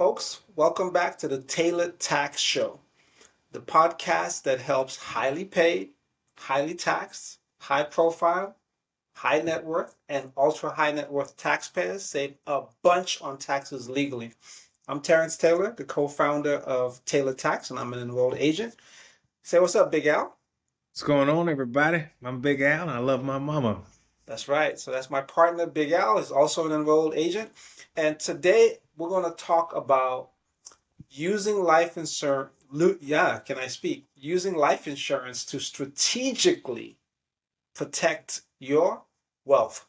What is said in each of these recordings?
Folks, welcome back to the Tailored Tax Show, the podcast that helps highly paid, highly taxed, high profile, high net worth, and ultra high net worth taxpayers save a bunch on taxes legally. I'm Terrence Taylor, the co founder of Taylor Tax, and I'm an enrolled agent. Say what's up, Big Al. What's going on, everybody? I'm Big Al, and I love my mama. That's right. So that's my partner, Big Al, is also an enrolled agent. And today we're going to talk about using life insurance. Yeah, can I speak? Using life insurance to strategically protect your wealth.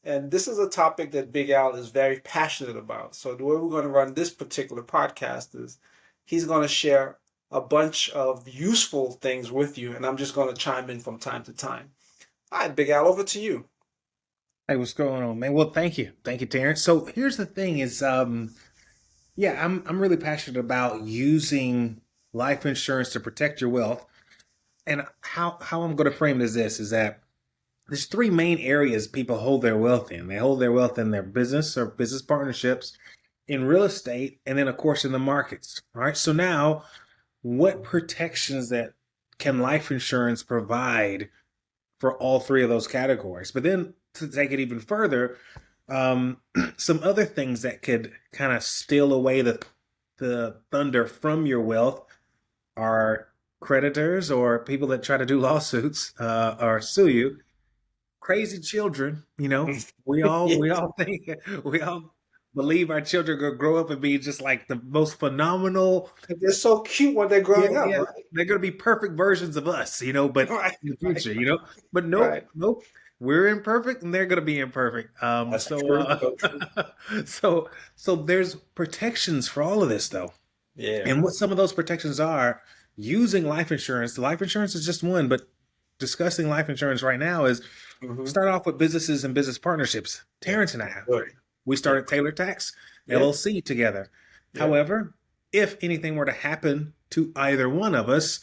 And this is a topic that Big Al is very passionate about. So the way we're going to run this particular podcast is he's going to share a bunch of useful things with you, and I'm just going to chime in from time to time. All right, Big Al, over to you. Hey, what's going on, man? Well, thank you, Terrence. So here's the thing: yeah, I'm really passionate about using life insurance to protect your wealth. And how I'm going to frame this is that there's three main areas people hold their wealth in. They hold their wealth in their business or business partnerships, in real estate, and then of course in the markets. All right. So now, what protections that can life insurance provide for all three of those categories? But then to take it even further, um, some other things that could kind of steal away the thunder from your wealth are creditors or people that try to do lawsuits or sue you. Crazy children, we Yes. all think we all believe our children are gonna grow up and be just like the most phenomenal. They're so cute when they're Yeah, growing up, yeah. right? They're gonna be perfect versions of us, but Right, in the right, future, But nope, right. nope. We're imperfect and they're gonna be imperfect. That's true. So true. So so there's protections for all of this though. Yeah. And what some of those protections are using life insurance. Life insurance is just one, but discussing life insurance right now is Hmm. start off with businesses and business partnerships. Yeah. Terrence and I have. Good. We Yeah. started Taylor Tax Yeah. LLC together. Yeah. However, if anything were to happen to either one of us,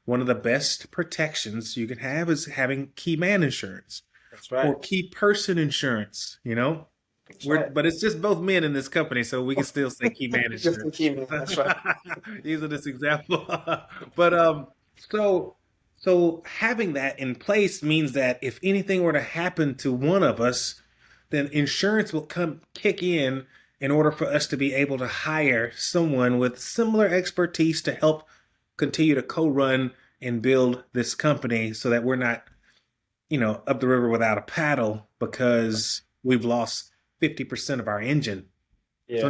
one of the best protections you can have is having key man insurance That's or right. key person insurance. That's We're right. but it's just both men in this company, so we can still say key man Just the insurance. key man. That's right. Using this example. but so so having that in place means that if anything were to happen to one of us, then insurance will come kick in order for us to be able to hire someone with similar expertise to help continue to co-run and build this company so that we're not, up the river without a paddle because we've lost 50% of our engine. So Yeah.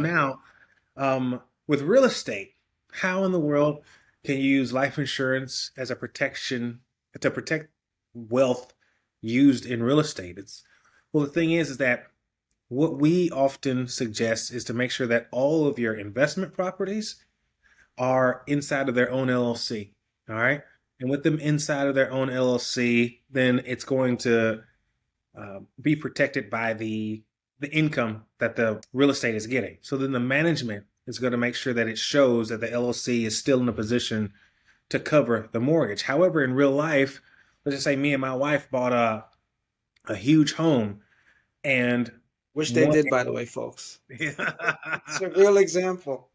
now, with real estate, how in the world can you use life insurance as a protection to protect wealth used in real estate? The thing is that what we often suggest is to make sure that all of your investment properties are inside of their own LLC. All right. And with them inside of their own LLC, then it's going to be protected by the income that the real estate is getting. So then the management is going to make sure that it shows that the LLC is still in a position to cover the mortgage. However, in real life, let's just say me and my wife bought a huge home and Which they one did, by the way, folks. It's a real example.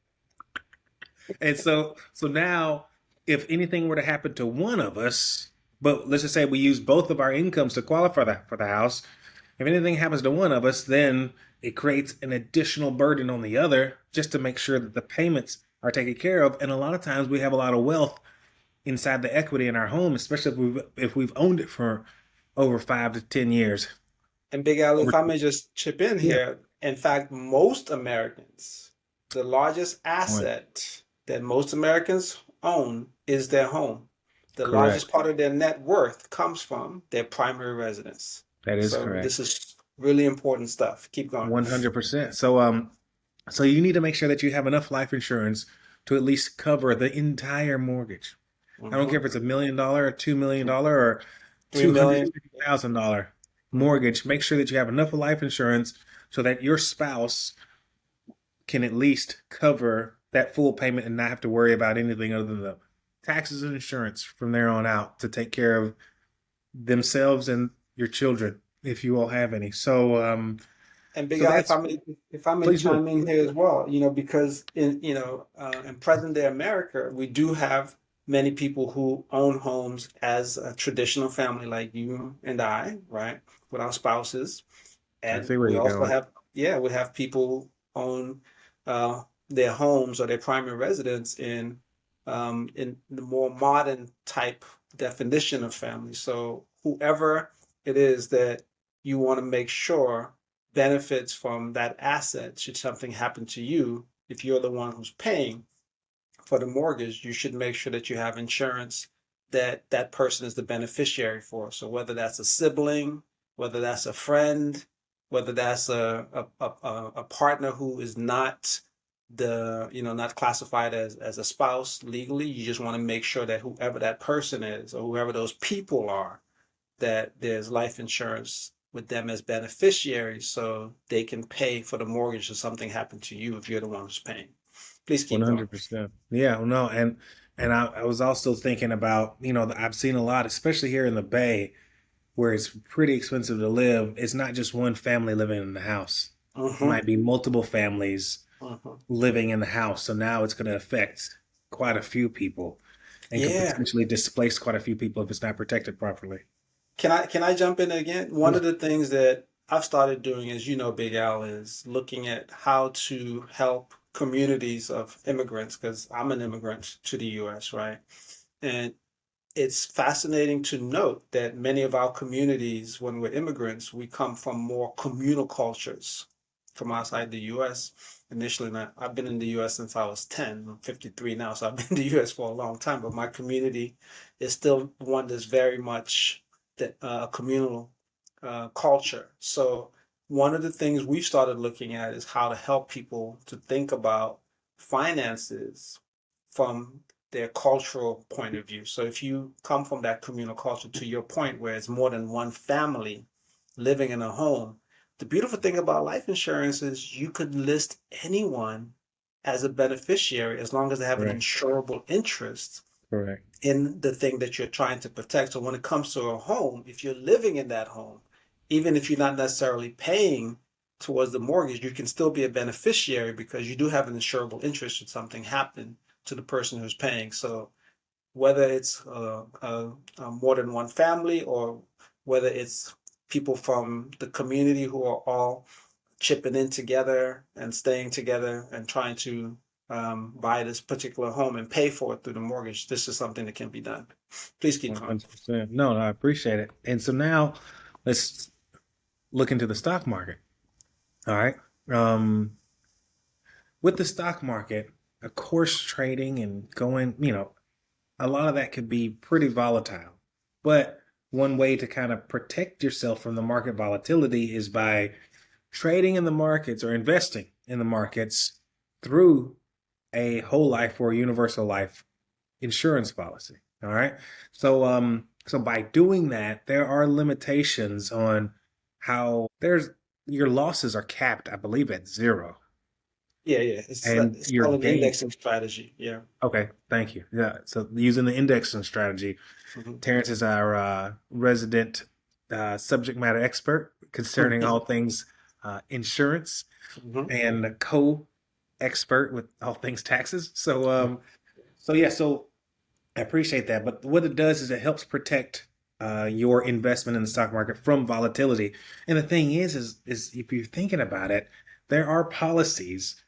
and so now if anything were to happen to one of us, but let's just say we use both of our incomes to qualify that for the house, if anything happens to one of us, then it creates an additional burden on the other just to make sure that the payments are taken care of. And a lot of times we have a lot of wealth inside the equity in our home, especially if we've owned it for over 5 to 10 years. And Big Al, if I may just chip in Yeah. here, in fact, most Americans, the largest Right. asset that most Americans own is their home. The Correct. largest part of their net worth comes from their primary residence. That is So correct. this is really important stuff. Keep going. 100%. So you need to make sure that you have enough life insurance to at least cover the entire mortgage. I don't care Hmm. if it's $1 million or $2 million or 3 million. $250,000 Hmm. mortgage. Make sure that you have enough life insurance so that your spouse can at least cover that full payment and not have to worry about anything other than the taxes and insurance from there on out to take care of themselves and your children if you all have any. So And Big So Al, that's if I may please do. chime in here as well, because in present day America, we do have many people who own homes as a traditional family, like you and I, right, with our spouses, I and see where we you're also going. have, yeah, we have people own their homes or their primary residence in the more modern type definition of family. So whoever it is that you want to make sure benefits from that asset should something happen to you, if you're the one who's paying for the mortgage, you should make sure that you have insurance that that person is the beneficiary for. So whether that's a sibling, whether that's a friend, whether that's a partner who is not not classified as a spouse legally, you just want to make sure that whoever that person is or whoever those people are, that there's life insurance with them as beneficiaries so they can pay for the mortgage if something happened to you if you're the one who's paying. Please keep going. 100%. Yeah, well, no, and I was also thinking about, I've seen a lot, especially here in the Bay, where it's pretty expensive to live. It's not just one family living in the house. It Mm-hmm. might be multiple families Mm-hmm. living in the house. So now it's going to affect quite a few people and could Yeah. potentially displace quite a few people if it's not protected properly. Can I jump in again? One of Yeah, the things that I've started doing, as you know, Big Al, is looking at how to help communities of immigrants, because I'm an immigrant to the US, right? And it's fascinating to note that many of our communities, when we're immigrants, we come from more communal cultures from outside the US. Initially, I've been in the US since I was 10. I'm 53 now, so I've been in the US for a long time, but my community is still one that's very much communal culture. So, one of the things we've started looking at is how to help people to think about finances from their cultural point of view. So if you come from that communal culture, to your point, where it's more than one family living in a home, the beautiful thing about life insurance is you could list anyone as a beneficiary as long as they have an correct, insurable interest correct. in the thing that you're trying to protect. So when it comes to a home, if you're living in that home, even if you're not necessarily paying towards the mortgage, you can still be a beneficiary because you do have an insurable interest should something happen to the person who's paying. So whether it's more than one family or whether it's people from the community who are all chipping in together and staying together and trying to buy this particular home and pay for it through the mortgage, this is something that can be done. Please keep going. 100%. No, I appreciate it. And so now let's look into the stock market. All right. Um, with the stock market, of course, trading and going, a lot of that could be pretty volatile. But one way to kind of protect yourself from the market volatility is by trading in the markets or investing in the markets through a whole life or universal life insurance policy. All right. So by doing that, there are limitations on how there's your losses are capped, I believe, at zero. Yeah, yeah. And It's your called an gain. indexing strategy. Yeah. Okay, thank you. Yeah. So using the indexing strategy, Hmm. Terrence is our resident subject matter expert concerning all things insurance Hmm. and co-expert with all things taxes. So I appreciate that. But what it does is it helps protect your investment in the stock market from volatility. And the thing is if you're thinking about it, there are policies,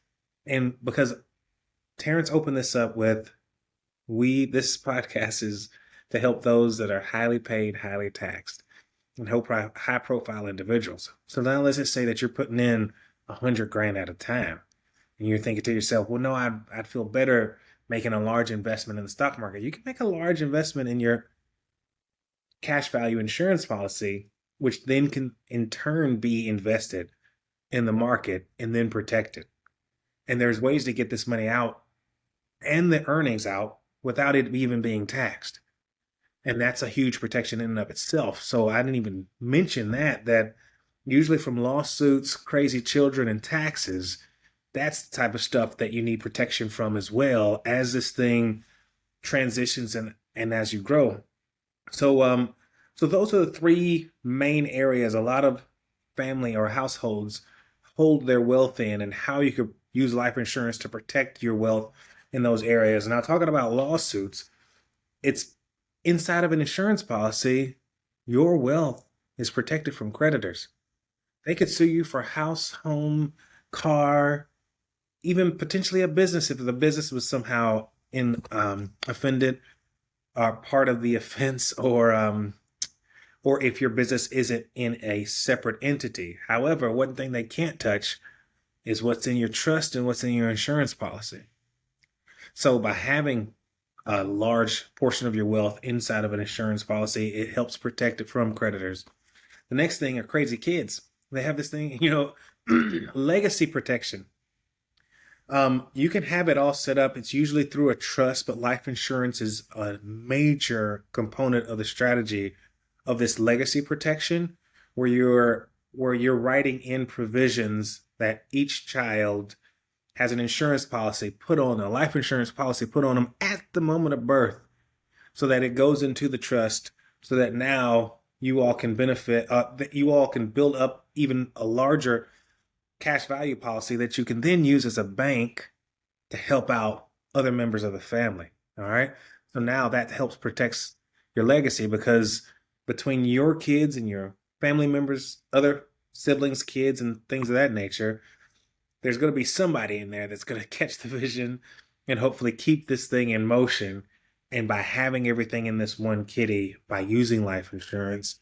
and because Terrence opened this up with, this podcast is to help those that are highly paid, highly taxed, and help high profile individuals. So now let's just say that you're putting in 100 grand at a time, and you're thinking to yourself, well, no, I'd feel better making a large investment in the stock market. You can make a large investment in your cash value insurance policy, which then can in turn be invested in the market and then protected. And there's ways to get this money out and the earnings out without it even being taxed. And that's a huge protection in and of itself. So I didn't even mention that usually from lawsuits, crazy children, and taxes, that's the type of stuff that you need protection from as well as this thing transitions and as you grow. So those are the three main areas a lot of family or households hold their wealth in and how you could use life insurance to protect your wealth in those areas. Now, talking about lawsuits, it's inside of an insurance policy, your wealth is protected from creditors. They could sue you for house, home, car, even potentially a business if the business was somehow in offended or part of the offense, or if your business isn't in a separate entity. However, one thing they can't touch is what's in your trust and what's in your insurance policy. So by having a large portion of your wealth inside of an insurance policy, it helps protect it from creditors. The next thing are crazy kids. They have this thing, legacy protection. You can have it all set up. It's usually through a trust, but life insurance is a major component of the strategy of this legacy protection, where you're writing in provisions that each child has an insurance policy put on, a life insurance policy put on them at the moment of birth, so that it goes into the trust, so that now you all can benefit, that you all can build up even a larger cash value policy that you can then use as a bank to help out other members of the family. All right. So now that helps protects your legacy, because between your kids and your family members, other siblings, kids, and things of that nature, there's going to be somebody in there that's going to catch the vision and hopefully keep this thing in motion. And by having everything in this one kitty, by using life insurance,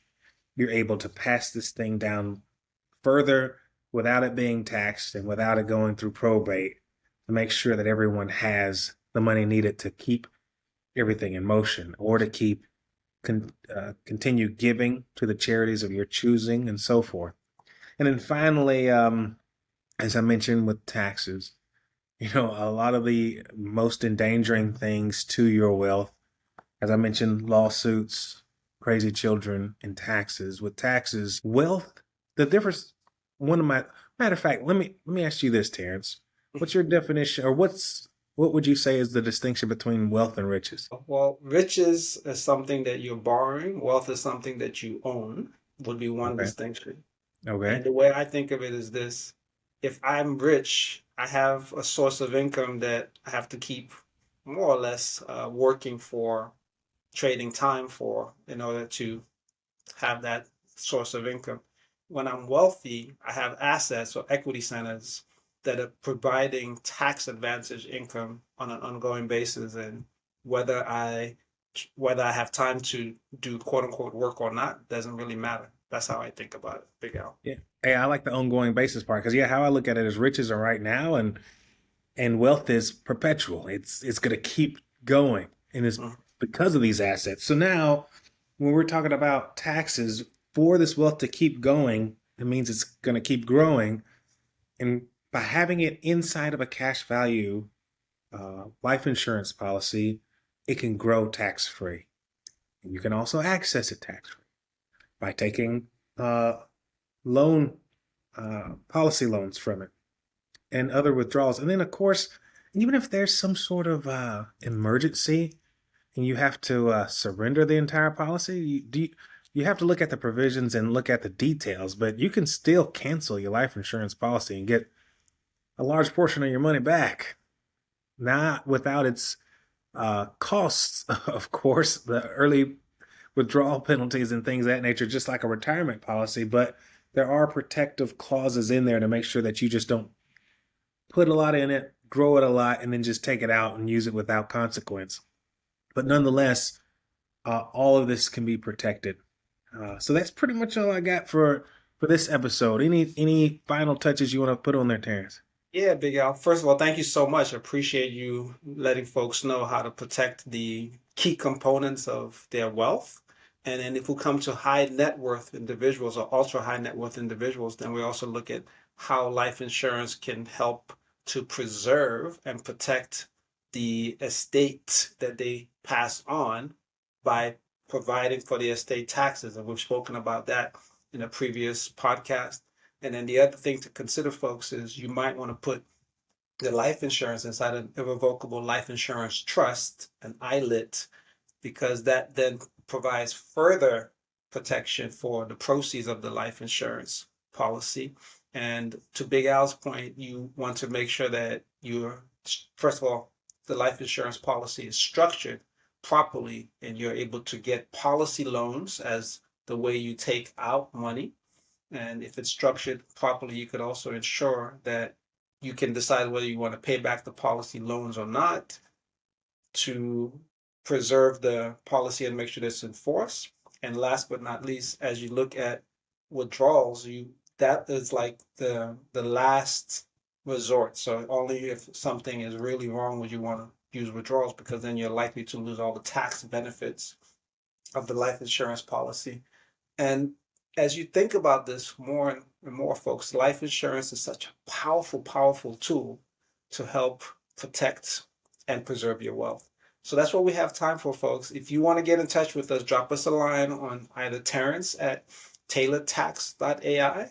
you're able to pass this thing down further without it being taxed and without it going through probate, to make sure that everyone has the money needed to keep everything in motion, or to continue giving to the charities of your choosing and so forth. And then finally, as I mentioned with taxes, a lot of the most endangering things to your wealth, as I mentioned, lawsuits, crazy children, and taxes. With taxes, wealth, the difference. One of my matter of fact, let me ask you this, Terrence. What's your definition, or what would you say is the distinction between wealth and riches? Well, riches is something that you're borrowing. Wealth is something that you own, would be one Okay. distinction. Okay. And the way I think of it is this: if I'm rich, I have a source of income that I have to keep more or less working for, trading time for, in order to have that source of income. When I'm wealthy, I have assets or equity centers that are providing tax advantage income on an ongoing basis. And whether I whether I have time to do quote unquote work or not doesn't really matter. That's how I think about it, Big Al. Yeah. Hey, I like the ongoing basis part, because how I look at it is riches are right now, and wealth is perpetual. It's going to keep going, and it's Mhm. because of these assets. So now, when we're talking about taxes for this wealth to keep going, it means it's going to keep growing, and by having it inside of a cash value life insurance policy, it can grow tax free. And you can also access it tax free by taking uh, loan policy loans from it and other withdrawals. And then, of course, even if there's some sort of emergency and you have to surrender the entire policy, you have to look at the provisions and look at the details, but you can still cancel your life insurance policy and get a large portion of your money back. Not without its costs, of course, the early withdrawal penalties and things of that nature, just like a retirement policy. But there are protective clauses in there to make sure that you just don't put a lot in it, grow it a lot, and then just take it out and use it without consequence. But nonetheless, all of this can be protected. So that's pretty much all I got for this episode. Any final touches you want to put on there, Terrence? Yeah, Big Al. First of all, thank you so much. I appreciate you letting folks know how to protect the key components of their wealth. And then if we come to high net worth individuals or ultra high net worth individuals, then we also look at how life insurance can help to preserve and protect the estate that they pass on by providing for the estate taxes. And we've spoken about that in a previous podcast. And then the other thing to consider, folks, is you might want to put the life insurance inside an irrevocable life insurance trust, an ILIT, because that then provides further protection for the proceeds of the life insurance policy. And to Big Al's point, you want to make sure that you're, first of all, the life insurance policy is structured properly and you're able to get policy loans as the way you take out money. And if it's structured properly, you could also ensure that you can decide whether you want to pay back the policy loans or not to preserve the policy and make sure that it's enforced. And last but not least, as you look at withdrawals, you that is like the last resort. So only if something is really wrong would you want to use withdrawals, because then you're likely to lose all the tax benefits of the life insurance policy. And as you think about this more and more, folks, life insurance is such a powerful, powerful tool to help protect and preserve your wealth. So that's what we have time for, folks. If you want to get in touch with us, drop us a line on either Terrence at taylortax.ai,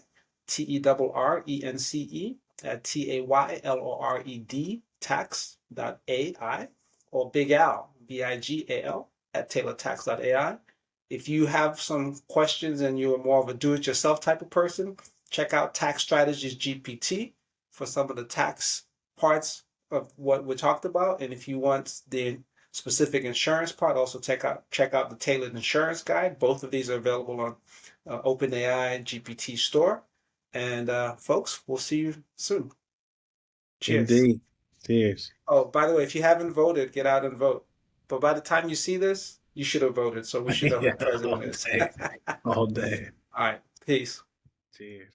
TERRENCE at TAYLORED tax.ai, or Big Al, BIGAL, at taylortax.ai. If you have some questions and you're more of a do-it-yourself type of person, check out Tax Strategies GPT for some of the tax parts of what we talked about. And if you want the specific insurance part, also check out the Tailored Insurance Guide. Both of these are available on OpenAI GPT Store. And folks, we'll see you soon. Cheers. Indeed. Cheers. Oh, by the way, if you haven't voted, get out and vote. But by the time you see this, you should have voted. So we should know who Yeah, the president all is. day. All day. All right. Peace. Cheers.